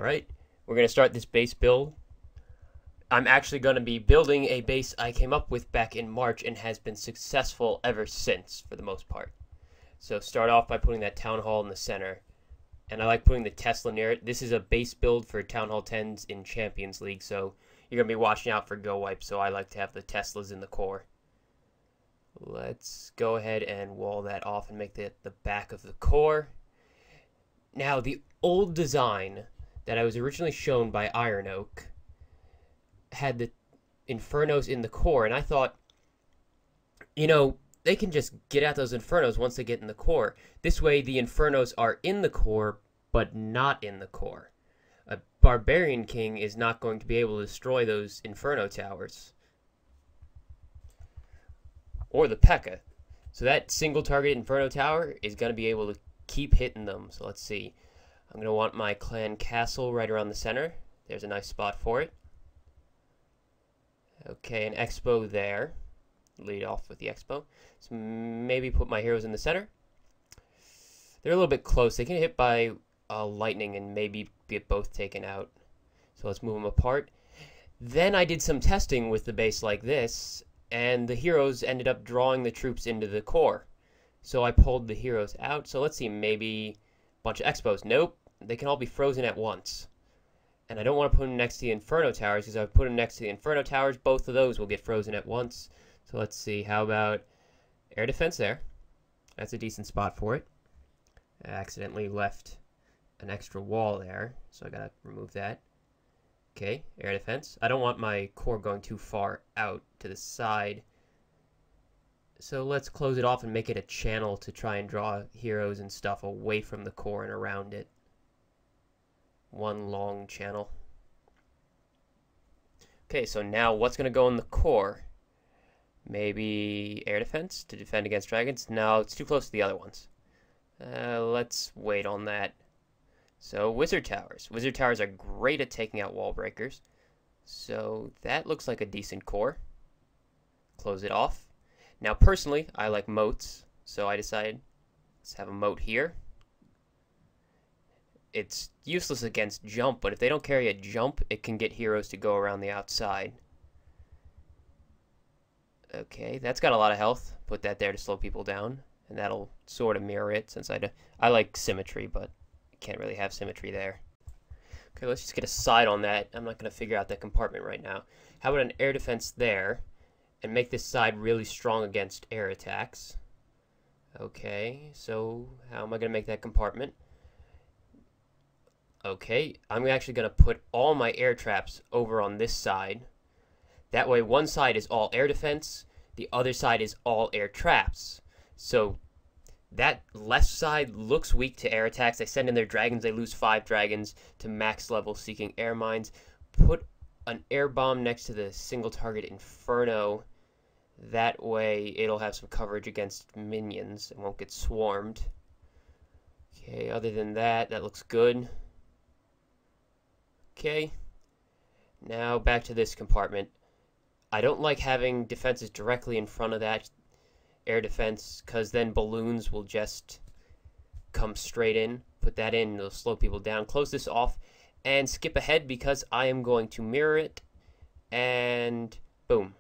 Alright, we're going to start this base build. I'm actually going to be building a base I came up with back in March and has been successful ever since, for the most part. So start off by putting that Townhall in the center. And I like putting the Tesla near it. This is a base build for Townhall 10s in Champions League, so you're going to be watching out for go wipes, so I like to have the Teslas in the core. Let's go ahead and wall that off and make that the back of the core. Now, the old design that I was originally shown by Iron Oak had the Infernos in the core, and I thought, you know, they can just get at those Infernos once they get in the core. This way, the Infernos are in the core, but not in the core. A Barbarian King is not going to be able to destroy those Inferno towers. Or the P.E.K.K.A. So that single target Inferno tower is going to be able to keep hitting them. So let's see. I'm going to want my clan castle right around the center. There's a nice spot for it. Okay, an expo there. Lead off with the expo. So maybe put my heroes in the center. They're a little bit close. They can hit by lightning and maybe get both taken out. So let's move them apart. Then I did some testing with the base like this, and the heroes ended up drawing the troops into the core. So I pulled the heroes out. So let's see, maybe a bunch of expos. Nope, they can all be frozen at once. And I don't want to put them next to the Inferno towers, because if I put them next to the Inferno towers, both of those will get frozen at once. So let's see, how about air defense there? That's a decent spot for it. I accidentally left an extra wall there, so I gotta remove that. Okay, air defense. I don't want my core going too far out to the side. So let's close it off and make it a channel to try and draw heroes and stuff away from the core and around it. One long channel. Okay, so now what's going to go in the core? Maybe air defense to defend against dragons? No, it's too close to the other ones. Let's wait on that. So wizard towers. Wizard towers are great at taking out wall breakers. So that looks like a decent core. Close it off. Now personally, I like moats, so I decided let's have a moat here. It's useless against jump, but if they don't carry a jump, it can get heroes to go around the outside. Okay, that's got a lot of health. Put that there to slow people down, and that'll sort of mirror it, since I like symmetry, but can't really have symmetry there. Okay, let's just get a side on that. I'm not going to figure out that compartment right now. How about an air defense there, and make this side really strong against air attacks? Okay, so how am I going to make that compartment? Okay, I'm actually going to put all my air traps over on this side. That way one side is all air defense, the other side is all air traps. So that left side looks weak to air attacks. They send in their dragons, they lose 5 dragons to max level seeking air mines. Put an air bomb next to the single target Inferno. That way it'll have some coverage against minions and won't get swarmed. Okay, other than that, that looks good. Okay, now back to this compartment. I don't like having defenses directly in front of that air defense, because then balloons will just come straight in. Put that in, it'll slow people down. Close this off and skip ahead, because I am going to mirror it, and boom.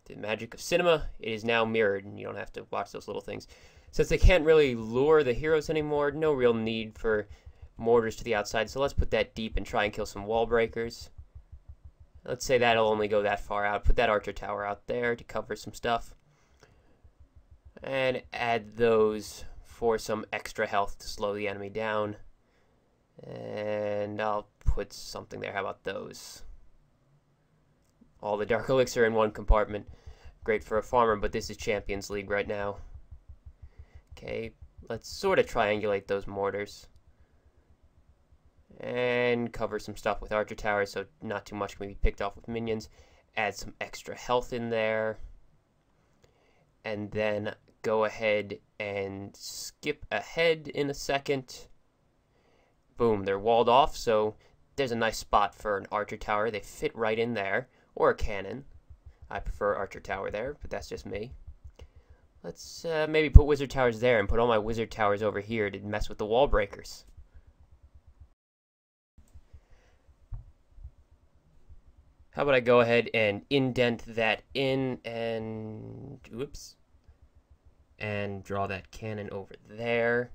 The magic of cinema, it is now mirrored, and you don't have to watch those little things. Since they can't really lure the heroes anymore, no real need for mortars to the outside, so let's put that deep and try and kill some wall breakers. Let's say that'll only go that far out. Put that archer tower out there to cover some stuff. And add those for some extra health to slow the enemy down. And I'll put something there. How about those? All the dark elixir in one compartment. Great for a farmer, but this is Champions League right now. Okay, let's sort of triangulate those mortars. And cover some stuff with archer towers, so not too much can be picked off with minions. Add some extra health in there. And then go ahead and skip ahead in a second. Boom, they're walled off, so there's a nice spot for an archer tower. They fit right in there. Or a cannon. I prefer archer tower there, but that's just me. Let's maybe put wizard towers there and put all my wizard towers over here to mess with the wall breakers. How about I go ahead and indent that in and, whoops, and draw that cannon over there.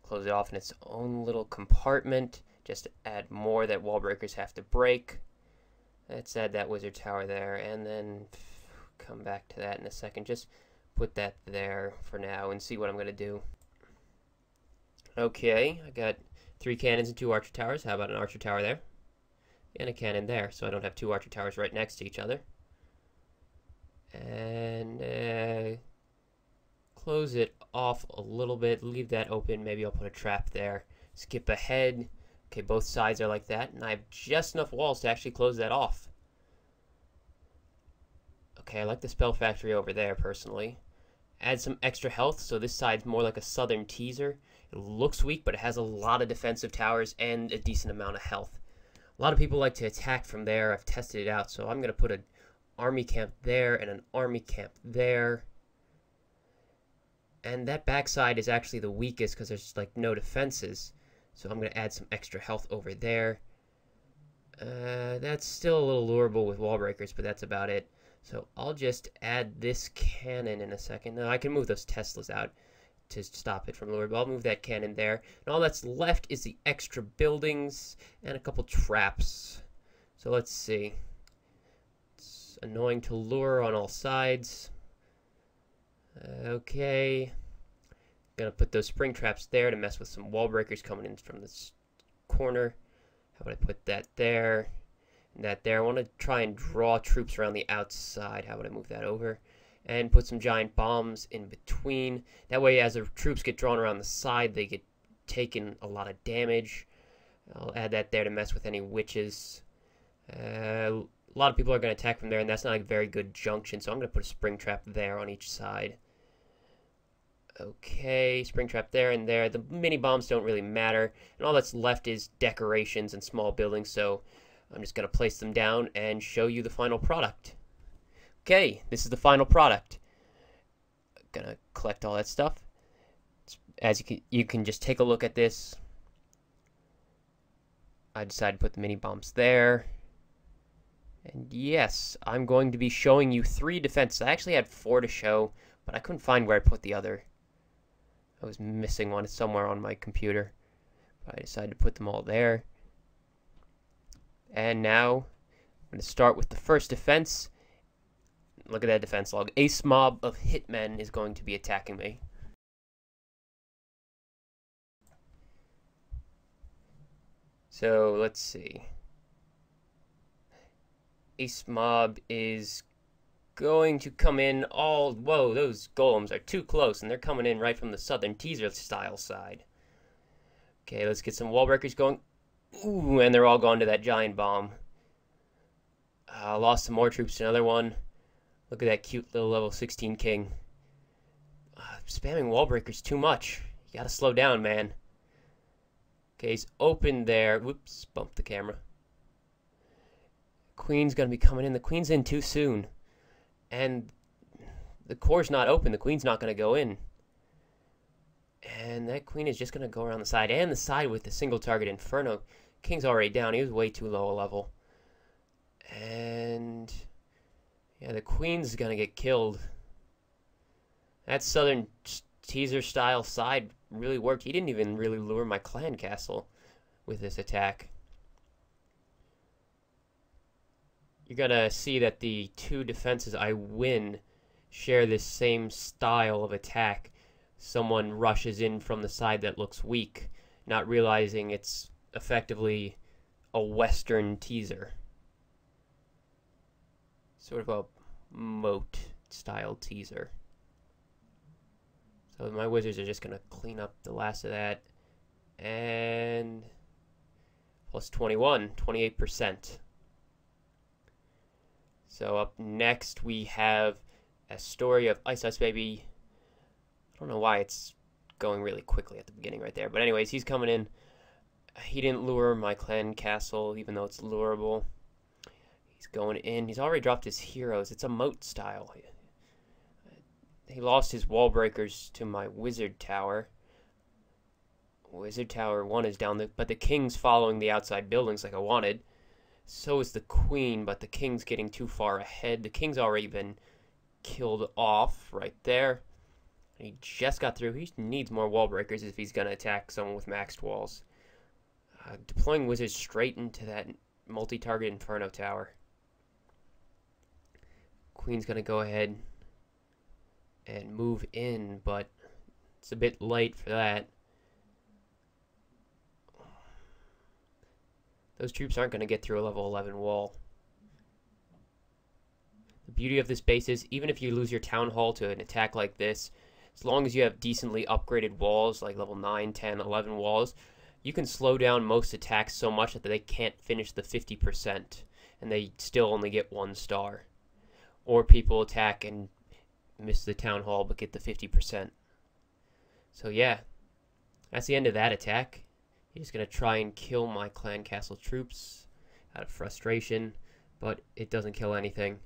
Close it off in its own little compartment, just to add more that wall breakers have to break. Let's add that wizard tower there, and then come back to that in a second. Just put that there for now and see what I'm going to do. Okay, I got 3 cannons and 2 archer towers. How about an archer tower there? And a cannon there, so I don't have 2 archer towers right next to each other. And close it off a little bit, leave that open. Maybe I'll put a trap there. Skip ahead. Okay, both sides are like that, and I have just enough walls to actually close that off. Okay, I like the spell factory over there, personally. Add some extra health, so this side's more like a southern teaser. It looks weak, but it has a lot of defensive towers and a decent amount of health. A lot of people like to attack from there. I've tested it out, so I'm going to put an army camp there and an army camp there. And that backside is actually the weakest because there's like no defenses. So I'm going to add some extra health over there. That's still a little lurable with wall breakers, but that's about it. So I'll just add this cannon in a second. Now I can move those Teslas out to stop it from lure, but I'll move that cannon there. And all that's left is the extra buildings and a couple traps. So let's see. It's annoying to lure on all sides. Okay. Gonna put those spring traps there to mess with some wall breakers coming in from this corner. How about I put that there and that there? I want to try and draw troops around the outside. How about I move that over? And put some giant bombs in between. That way, as the troops get drawn around the side, they get taken a lot of damage. I'll add that there to mess with any witches. A lot of people are going to attack from there, and that's not a very good junction, so I'm going to put a spring trap there on each side. Okay, spring trap there and there. The mini bombs don't really matter, and all that's left is decorations and small buildings, so I'm just going to place them down and show you the final product. Okay, this is the final product. I'm gonna collect all that stuff. As you can just take a look at this. I decided to put the mini bombs there. And yes, I'm going to be showing you 3 defenses. I actually had 4 to show, but I couldn't find where I put the other. I was missing one somewhere on my computer. But I decided to put them all there. And now, I'm going to start with the first defense. Look at that defense log. Ace mob of hitmen is going to be attacking me. So, let's see. Ace mob is going to come in all... Whoa, those golems are too close, and they're coming in right from the southern teaser style side. Okay, let's get some wall breakers going. Ooh, and they're all going to that giant bomb. Lost some more troops to another one. Look at that cute little level 16 king. Spamming wall breakers too much. You gotta slow down, man. Okay, he's open there. Whoops, bumped the camera. Queen's gonna be coming in. The queen's in too soon. And the core's not open. The queen's not gonna go in. And that queen is just gonna go around the side. And the side with the single target inferno. King's already down. He was way too low a level. And... yeah, the queen's gonna get killed. That southern teaser style side really worked. He didn't even really lure my clan castle with this attack. You're gonna see that the 2 defenses I win share this same style of attack. Someone rushes in from the side that looks weak, not realizing it's effectively a western teaser. Sort of a moat style teaser. So my wizards are just going to clean up the last of that. And plus 21, 28%. So up next we have a story of Ice Ice Baby. I don't know why it's going really quickly at the beginning right there. But anyways, he's coming in. He didn't lure my clan castle, even though it's lureable. He's going in. He's already dropped his heroes. It's a moat style. He lost his wall breakers to my wizard tower. Wizard tower 1 is down, but the king's following the outside buildings like I wanted. So is the queen, but the king's getting too far ahead. The king's already been killed off right there. He just got through. He needs more wall breakers if he's going to attack someone with maxed walls. Deploying wizards straight into that multi-target Inferno tower. Queen's going to go ahead and move in, but it's a bit late for that. Those troops aren't going to get through a level 11 wall. The beauty of this base is, even if you lose your Town Hall to an attack like this, as long as you have decently upgraded walls, like level 9, 10, 11 walls, you can slow down most attacks so much that they can't finish the 50%, and they still only get 1 star. Or people attack and miss the Town Hall but get the 50%. So yeah, that's the end of that attack. He's going to try and kill my clan castle troops out of frustration, but it doesn't kill anything.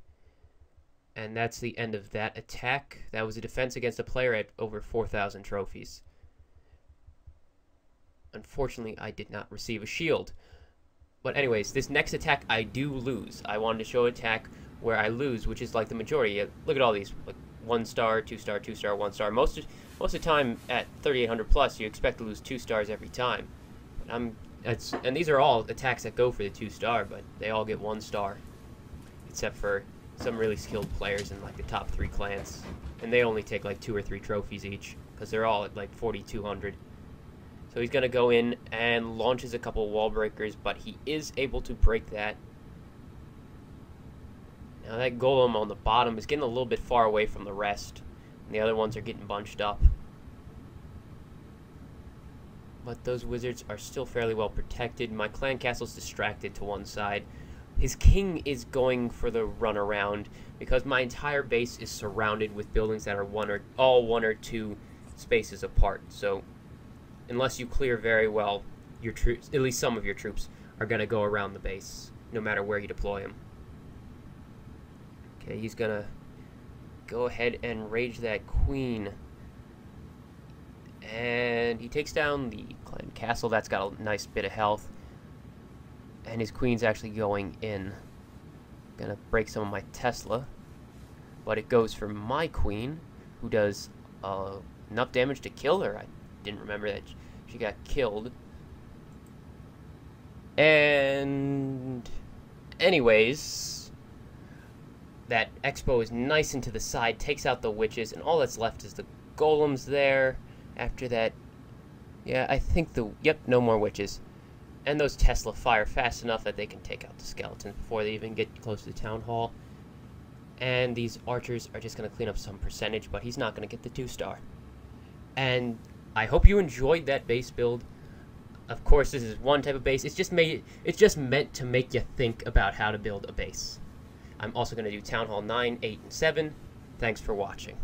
And that's the end of that attack. That was a defense against a player at over 4,000 trophies. Unfortunately, I did not receive a shield. But anyways, this next attack I do lose. I wanted to show an attack where I lose, which is like the majority. Look at all these, like 1 star, 2 star, 2 star, 1 star. Most of the time at 3,800 plus, you expect to lose 2 stars every time. And these are all attacks that go for the 2 star, but they all get 1 star, except for some really skilled players in like the top 3 clans, and they only take like 2 or 3 trophies each because they're all at like 4,200. So he's gonna go in and launches a couple wall breakers, but he is able to break that. Now that golem on the bottom is getting a little bit far away from the rest, and the other ones are getting bunched up. But those wizards are still fairly well protected. My clan castle's distracted to one side. His king is going for the runaround because my entire base is surrounded with buildings that are all 1 or 2 spaces apart. So unless you clear very well, your troops, at least some of your troops, are going to go around the base, no matter where you deploy them. Okay, he's going to go ahead and rage that queen. And he takes down the clan castle. That's got a nice bit of health. And his queen's actually going in. Gonna break some of my Tesla. But it goes for my queen, who does enough damage to kill her. I didn't remember that she got killed. And anyways, that expo is nice and to the side, takes out the witches, and all that's left is the golems there. After that, yeah, I think no more witches. And those Tesla fire fast enough that they can take out the skeletons before they even get close to the Town Hall. And these archers are just going to clean up some percentage, but he's not going to get the 2 star. And I hope you enjoyed that base build. Of course, this is one type of base. It's just meant to make you think about how to build a base. I'm also going to do Town Hall 9, 8, and 7. Thanks for watching.